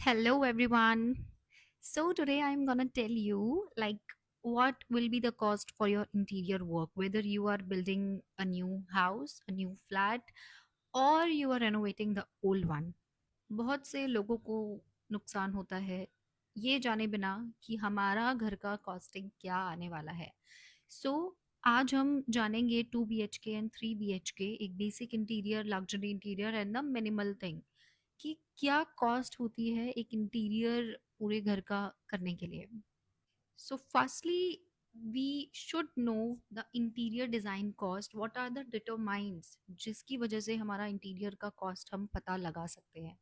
Hello everyone. So today I'm going to tell you what will be the cost for your interior work, whether you are building a new house, a new flat, or you are renovating the old one. बहुत से लोगों को नुकसान होता है ये जाने बिना कि हमारा घर का कॉस्टिंग क्या आने वाला है। सो आज हम जानेंगे 2 BHK एंड 3 BHK, एक basic interior, luxury interior and the minimal thing, कि क्या कॉस्ट होती है एक इंटीरियर पूरे घर का करने के लिए। So firstly we should know the interior design cost, what are the determines जिसकी वजह से हमारा इंटीरियर का कॉस्ट हम पता लगा सकते हैं।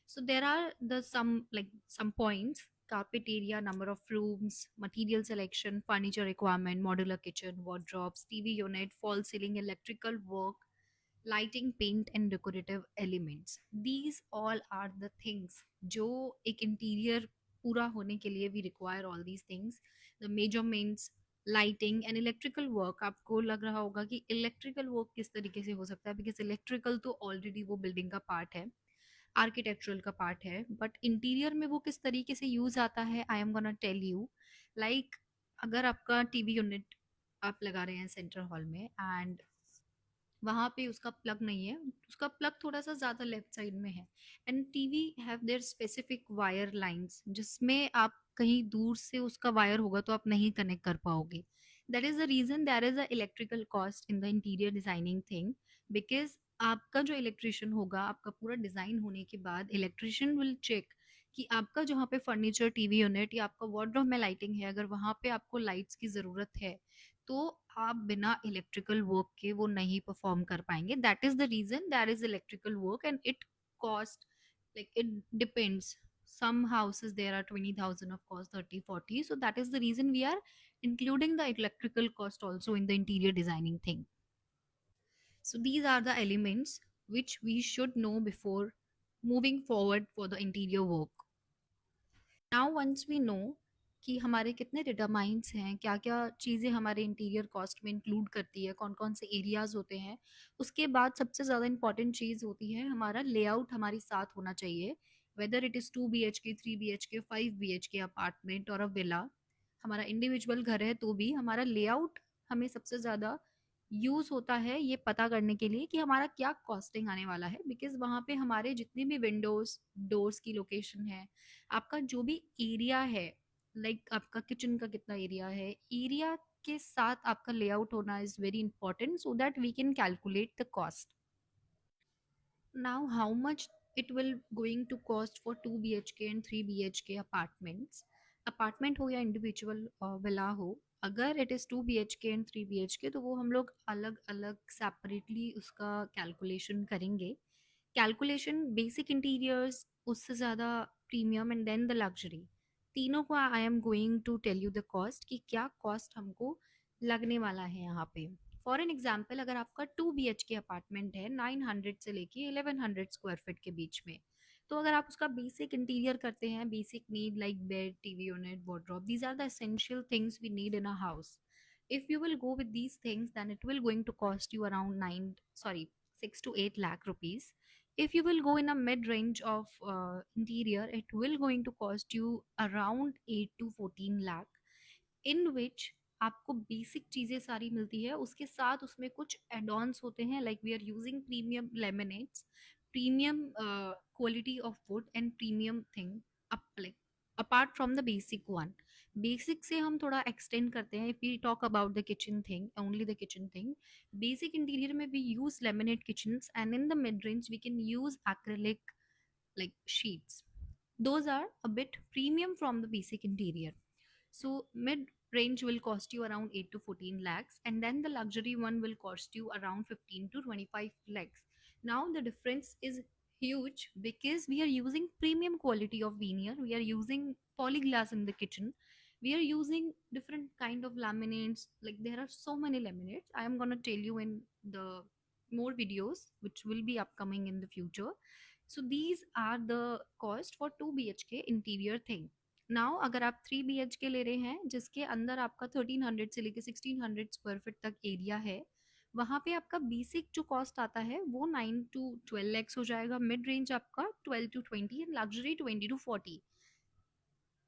So there are the some points: carpet area, number of rooms, material selection, furniture requirement, modular kitchen, wardrobes, TV unit, fall ceiling, electrical work, lighting, paint and decorative elements. These all are the things जो एक interior पूरा होने के लिए we require all these things. The measurements, lighting and electrical work. आपको लग रहा होगा कि इलेक्ट्रिकल वर्क किस तरीके से हो सकता है, बिकॉज इलेक्ट्रिकल तो ऑलरेडी वो बिल्डिंग का पार्ट है, आर्किटेक्चरल का पार्ट है, बट इंटीरियर में वो किस तरीके से यूज आता है I am gonna tell you. Like अगर आपका टीवी यूनिट आप लगा रहे हैं सेंटर हॉल में एंड वहाँ पे उसका प्लग नहीं है, उसका प्लग थोड़ा सा ज़्यादा लेफ्ट साइड में है and TV have their specific wire lines जिसमें आप कहीं दूर से उसका वायर होगा तो आप नहीं कनेक्ट कर पाओगे। That is the reason there is a electrical cost in the interior designing thing, because आपका जो इलेक्ट्रिशियन होगा, आपका पूरा डिजाइन होने के बाद इलेक्ट्रिशियन विल चेक कि आपका जहाँ पे फर्नीचर, टीवी यूनिट या आपका वार्डरोब में लाइटिंग है, अगर वहाँ पे आपको लाइट्स की ज़रूरत है तो आप बिना इलेक्ट्रिकल वर्क के वो नहीं परफॉर्म कर पाएंगे। That is the reason there is electrical work and it cost, like it depends. Some houses there are 20,000, of course 30 40, so that is the reason we are including the electrical cost also in the interior designing thing. So these are the elements which we should know before moving forward for the interior work. Now once we know कि हमारे कितने determines हैं, क्या क्या चीज़ें हमारे interior cost में include करती है, कौन कौन से एरियाज होते हैं, उसके बाद सबसे ज़्यादा इंपॉर्टेंट चीज़ होती है हमारा लेआउट हमारे साथ होना चाहिए। Whether it is 2 BHK, 3 BHK, 5 BHK apartment और अ विला, हमारा इंडिविजुअल घर है तो भी हमारा लेआउट हमें सबसे ज़्यादा यूज़ होता है ये पता करने के लिए कि हमारा क्या कॉस्टिंग आने वाला है, बिकॉज वहाँ पे हमारे जितने भी विंडोज, डोर्स की लोकेशन है, आपका जो भी एरिया है, आपका किचन का कितना एरिया है, एरिया के साथ आपका लेआउट होना is very important so that we can calculate the cost. Now, how much it will going to cost for 2 BHK and 3 BHK apartments? Apartment हो या इंडिविजुअल विला हो, अगर it is 2 BHK and 3 BHK तो वो हम लोग अलग अलग सेपरेटली उसका कैलकुलेशन करेंगे। कैलकुलेशन बेसिक इंटीरियर्स, उससे ज़्यादा premium and then the luxury, तीनों को I am going to tell you the cost कि क्या कॉस्ट हमको लगने वाला है यहाँ पे। फॉर एन एग्जाम्पल, अगर आपका 2 BHK अपार्टमेंट है 900 से लेके 1100 स्क्वायर फीट के बीच में, तो अगर आप उसका बेसिक इंटीरियर करते हैं, basic need like bed, TV unit, wardrobe, these are the essential things we need in a house. If you will go with these things, then it will going to cost you around 6 to 8 lakh rupees. If you will go in a mid range of interior, it will going to cost you around 8 to 14 lakh, इन विच आपको basic चीज़ें सारी मिलती है, उसके साथ उसमें कुछ add ons होते हैं, like we are using premium laminates, premium quality of wood and premium thing up, like apart from the basic one. Basic से हम थोड़ा एक्सटेंड करते हैं, if we talk about the kitchen thing, only the kitchen thing, basic interior में we use laminate kitchen and in the mid range we can use acrylic like sheets. Those are a bit premium from the basic interior. So mid range will cost you around 8 to 14 lakhs, and then the luxury one will cost you around 15 to 25 lakhs. Now the difference is huge because we are using premium quality of veneer, we are using polyglass in the kitchen, we are using different kind of laminates, like there are so many laminates. I am going to tell you in the more videos which will be upcoming in the future. So these are the cost for 2 BHK interior thing. Now अगर आप 3 BHK ले रहे हैं जिसके अंदर आपका 1300 से लेके 1600 स्क्वायर फीट तक एरिया है, वहाँ पे आपका बेसिक जो कॉस्ट आता है वो 9 to 12 lakhs हो जाएगा, मिड रेंज आपका 12 to 20 and luxury 20 to 40।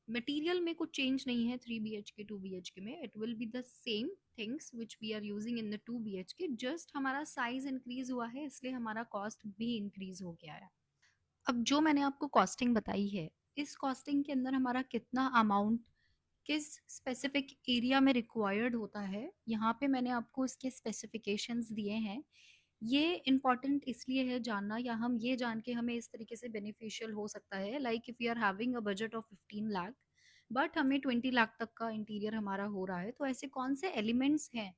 Material में कुछ चेंज नहीं है 3 BHK 2 BHK में, it will be the same things which we are using in the 2 BHK, just हमारा साइज इंक्रीज हुआ है इसलिए हमारा कॉस्ट भी इंक्रीज हो गया है। अब जो मैंने आपको कॉस्टिंग बताई है, इस कॉस्टिंग के अंदर हमारा कितना अमाउंट किस स्पेसिफिक एरिया में रिक्वायर्ड होता है, यहाँ पे मैंने आपको इसके स्पेसिफिकेशंस दिए हैं। ये इम्पॉर्टेंट इसलिए है जानना, या हम ये जान के हमें इस तरीके से बेनिफिशियल हो सकता है, like if you are having a budget of 15 lakh but हमें 20 लाख तक का इंटीरियर हमारा हो रहा है, तो ऐसे कौन से एलिमेंट्स हैं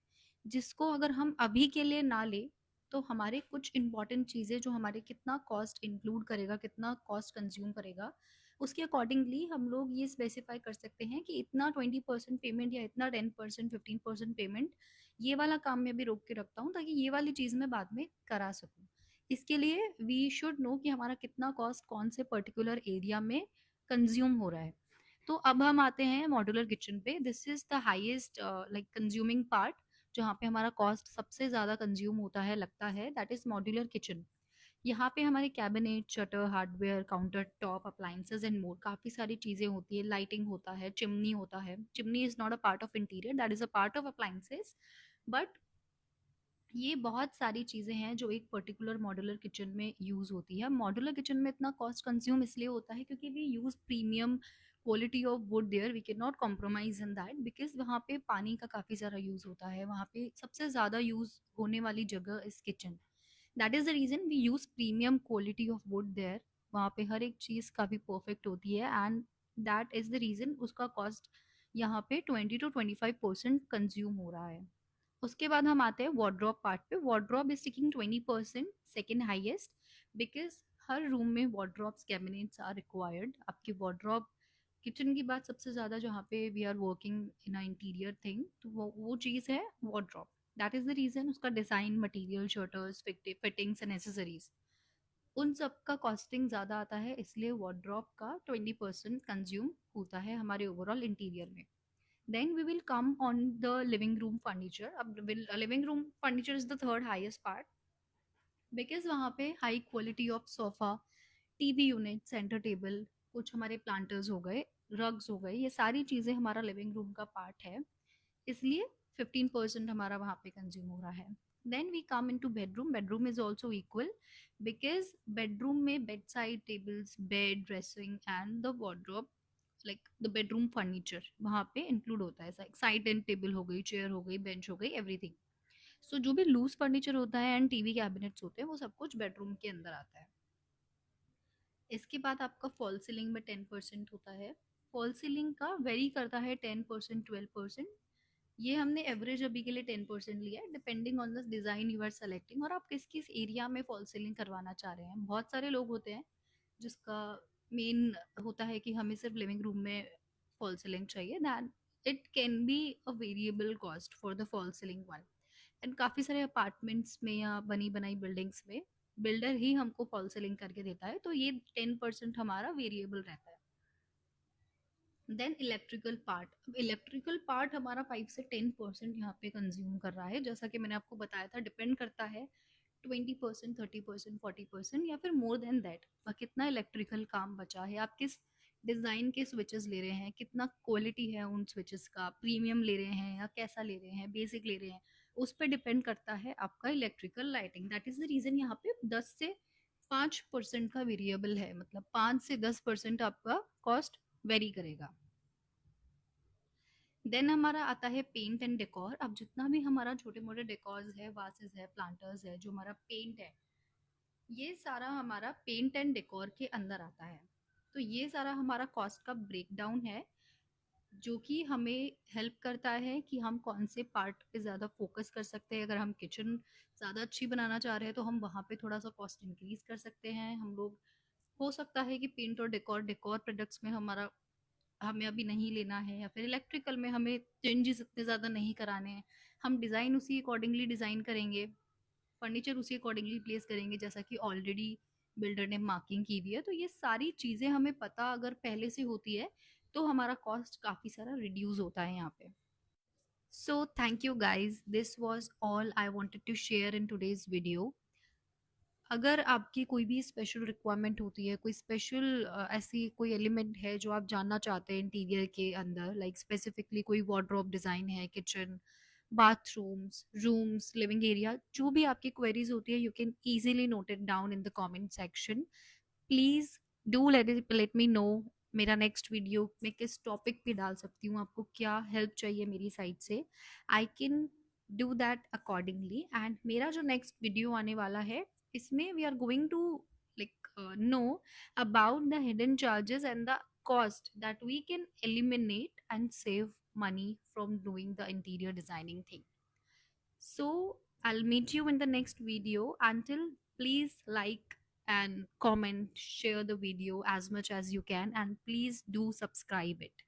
जिसको अगर हम अभी के लिए ना ले तो हमारे कुछ इंपॉर्टेंट चीज़ें जो हमारे कितना कॉस्ट इंक्लूड करेगा, कितना कॉस्ट कंज्यूम करेगा, उसके अकॉर्डिंगली हम लोग ये स्पेसिफाई कर सकते हैं कि इतना 20% पेमेंट या इतना 10% 15% पेमेंट ये वाला काम मैं भी रोक के रखता हूँ ताकि ये वाली चीज़ मैं बाद में करा सकूँ। इसके लिए वी शुड नो कि हमारा कितना कॉस्ट कौन से पर्टिकुलर एरिया में कंज्यूम हो रहा है। तो अब हम आते हैं मॉड्यूलर किचन पे। This is the highest like consuming part, जहाँ पे हमारा कॉस्ट सबसे ज़्यादा कंज्यूम होता है लगता है, दैट इज मॉड्यूलर किचन। यहाँ पे हमारे cabinet, shutter, hardware, counter top, appliances and more काफ़ी सारी चीज़ें होती है, लाइटिंग होता है, चिमनी होता है। Chimney is not a part of interior, that is a part of appliances, but ये बहुत सारी चीज़ें हैं जो एक पर्टिकुलर मॉड्यूलर किचन में यूज़ होती है। मॉड्यूलर किचन में इतना कॉस्ट कंज्यूम इसलिए होता है क्योंकि we use premium quality of wood there, we can not compromise in that because वहाँ पे पानी का काफ़ी ज़्यादा यूज़ होता है, वहाँ पे सबसे ज़्यादा यूज़ होने वाली जगह इस kitchen. That is the reason we use premium quality of wood there. वहाँ पे हर एक चीज़ काफ़ी परफेक्ट होती है and that is the reason उसका कॉस्ट यहाँ पे 20 to 25% कंज्यूम हो रहा है। उसके बाद हम आते हैं वार्डरोब पार्ट पे। Wardrobe is taking 20%, second highest, because हर रूम में वार्डरोब्स, कैबिनेट्स आर रिक्वायर्ड। आपकी वार्डरोब किचन की बात सबसे ज़्यादा जहाँ पे we are working in a interior thing, तो वो चीज़ है wardrobe. That is the reason उसका design, material, shutters, fittings and accessories, उन सब का कॉस्टिंग ज़्यादा आता है, इसलिए वार्डरोब का 20% कंज्यूम होता है हमारे ओवरऑल इंटीरियर में। Then we will come on the living room furniture. अब living room furniture is the third highest part because वहाँ पे high quality of sofa, TV unit, centre table, कुछ हमारे प्लांटर्स हो गए, रग्स हो गए, ये सारी चीज़ें हमारा लिविंग रूम का पार्ट है, इसलिए 15% हमारा वहाँ पे कंज्यूम हो रहा है। Then we come into bedroom. Bedroom is also equal because bedroom में bed side tables, bed, dressing and the wardrobe, like the bedroom furniture वहाँ पे इंक्लूड होता है। साइड एंड टेबल हो गई, चेयर हो गई, बेंच हो गई, एवरीथिंग। सो जो भी लूज फर्नीचर होता है एंड टीवी कैबिनेट्स होते हैं वो सब कुछ बेडरूम के अंदर आता है। इसके बाद आपका फॉल सीलिंग में 10% होता है। फॉल सीलिंग का वेरी करता है 10%, 12%। ये हमने एवरेज अभी के लिए 10% लिया है, depending on the design you are selecting और आप किस किस एरिया में फॉल सीलिंग करवाना चाह रहे हैं। बहुत सारे लोग होते हैं जिसका मेन होता है कि हमें सिर्फ लिविंग रूम में फॉल सीलिंग चाहिए, that it can be a variable cost for the fall ceiling one. And काफ़ी सारे अपार्टमेंट्स में या बनी बनाई बिल्डिंग्स में बिल्डर ही हमको फॉल सीलिंग करके देता है, तो ये 10% हमारा वेरिएबल रहता है। Then electrical part. अब इलेक्ट्रिकल पार्ट हमारा 5 से 10% यहाँ पे कंज्यूम कर रहा है, जैसा कि मैंने आपको बताया था, डिपेंड करता है 20%, 30%, 40% या फिर मोर देन दैट। कितना इलेक्ट्रिकल काम बचा है, आप किस डिज़ाइन के स्विचेस ले रहे हैं, कितना क्वालिटी है उन स्विचेस का, प्रीमियम ले रहे हैं या कैसा ले रहे हैं, बेसिक ले रहे हैं, उस पर डिपेंड करता है आपका electrical lighting. That is the reason यहाँ पे 10 से 5% का वेरिएबल है, मतलब 5 से 10% आपका कॉस्ट वेरी करेगा। देन हमारा आता है पेंट एंड डेकोर। अब जितना भी हमारा छोटे मोटे डेकोर्स है, वासेस है, प्लांटर्स है, जो हमारा पेंट है, ये सारा हमारा पेंट एंड डेकोर के अंदर आता है। तो ये सारा हमारा कॉस्ट का ब्रेकडाउन है जो कि हमें हेल्प करता है कि हम कौन से पार्ट पे ज़्यादा फोकस कर सकते हैं। अगर हम किचन ज़्यादा अच्छी बनाना चाह रहे हैं तो हम वहाँ पे थोड़ा सा कॉस्ट इंक्रीज कर सकते हैं। हम लोग, हो सकता है कि पेंट और डेकोर डेकोर प्रोडक्ट्स में हमारा हमें अभी नहीं लेना है, या फिर इलेक्ट्रिकल में हमें चेंजेस इतने ज़्यादा नहीं कराने हैं, हम डिज़ाइन उसी अकॉर्डिंगली डिज़ाइन करेंगे, फर्नीचर उसी अकॉर्डिंगली प्लेस करेंगे जैसा कि ऑलरेडी बिल्डर ने मार्किंग की हुई है। तो ये सारी चीज़ें हमें पता अगर पहले से होती है तो हमारा कॉस्ट काफ़ी सारा रिड्यूस होता है यहाँ पे। So thank you guys, this was all I wanted to share in today's video. अगर आपकी कोई भी स्पेशल रिक्वायरमेंट होती है, कोई स्पेशल ऐसी कोई एलिमेंट है जो आप जानना चाहते हैं इंटीरियर के अंदर, लाइक स्पेसिफिकली कोई वार्डरोब डिज़ाइन है, kitchen, bathrooms, rooms, living area, जो भी आपकी क्वेरीज होती है, you can easily note it down in the comment section. Please do let me know मेरा नेक्स्ट वीडियो मैं किस टॉपिक पे डाल सकती हूँ, आपको क्या हेल्प चाहिए मेरी साइड से. I can do that accordingly. And मेरा जो नेक्स्ट वीडियो आने वाला है, इसमें we are going to like know about the hidden charges and the cost that we can eliminate and save money from doing the interior designing thing. So I'll meet you in the next video. Until, please like and comment, share the video as much as you can, and please do subscribe it.